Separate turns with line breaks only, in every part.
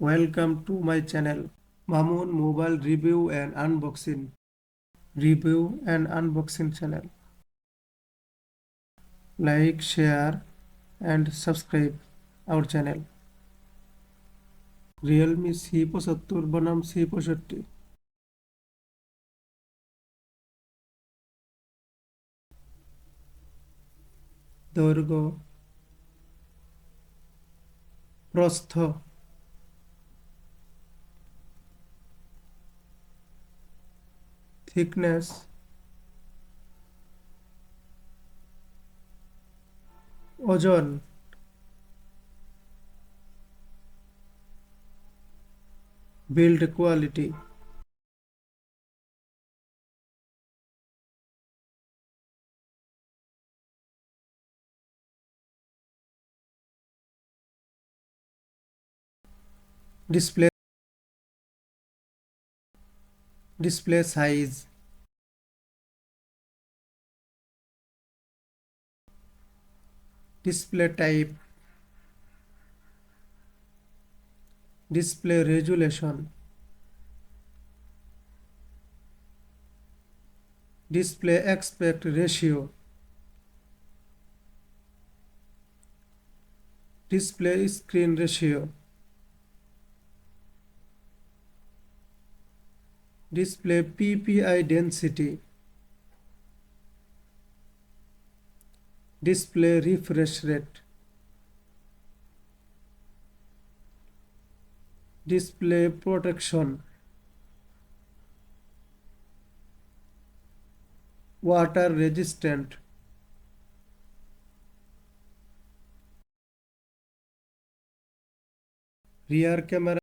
Welcome to my channel, Mamun Mobile Review and Unboxing channel. Like, share, and subscribe our channel. Realme C75 বনাম C65 দৈর্ঘ্য প্রস্থ thickness ওজন build quality display size display type display resolution display aspect ratio display screen ratio display PPI density display refresh rate display protection water resistant rear camera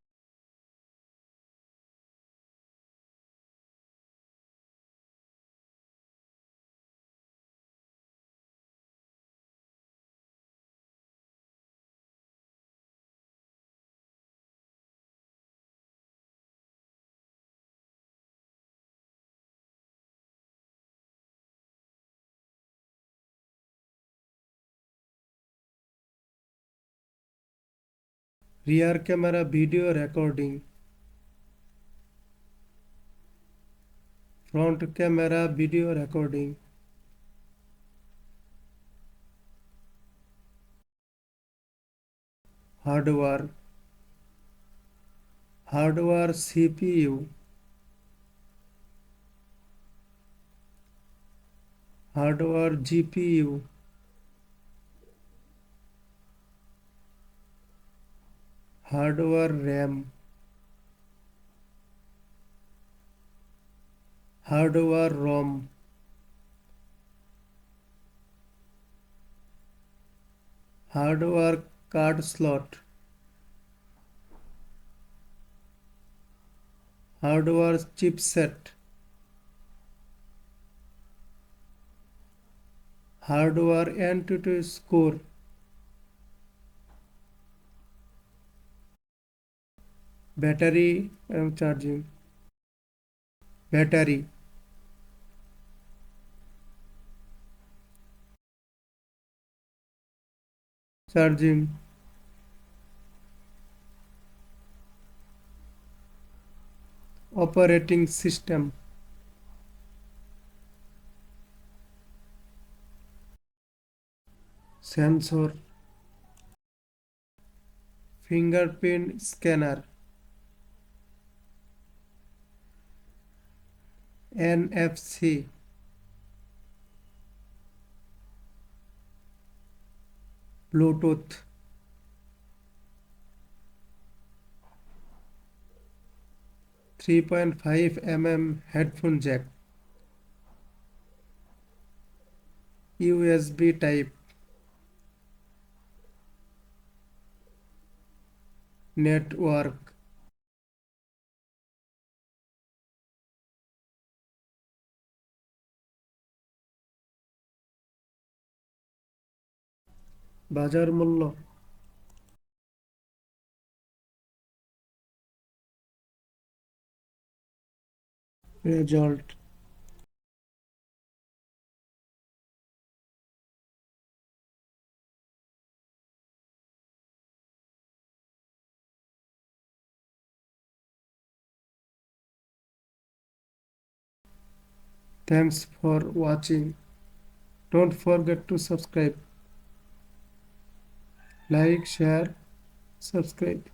rear camera video recording front camera video recording hardware CPU hardware GPU hardware RAM hardware ROM hardware card slot hardware chipset hardware Antutu score battery charging battery charging operating system sensor fingerprint scanner NFC Bluetooth 3.5 mm headphone jack USB type network বাজার মূল্য result Thanks for watching. Don't forget to subscribe, like, share, subscribe.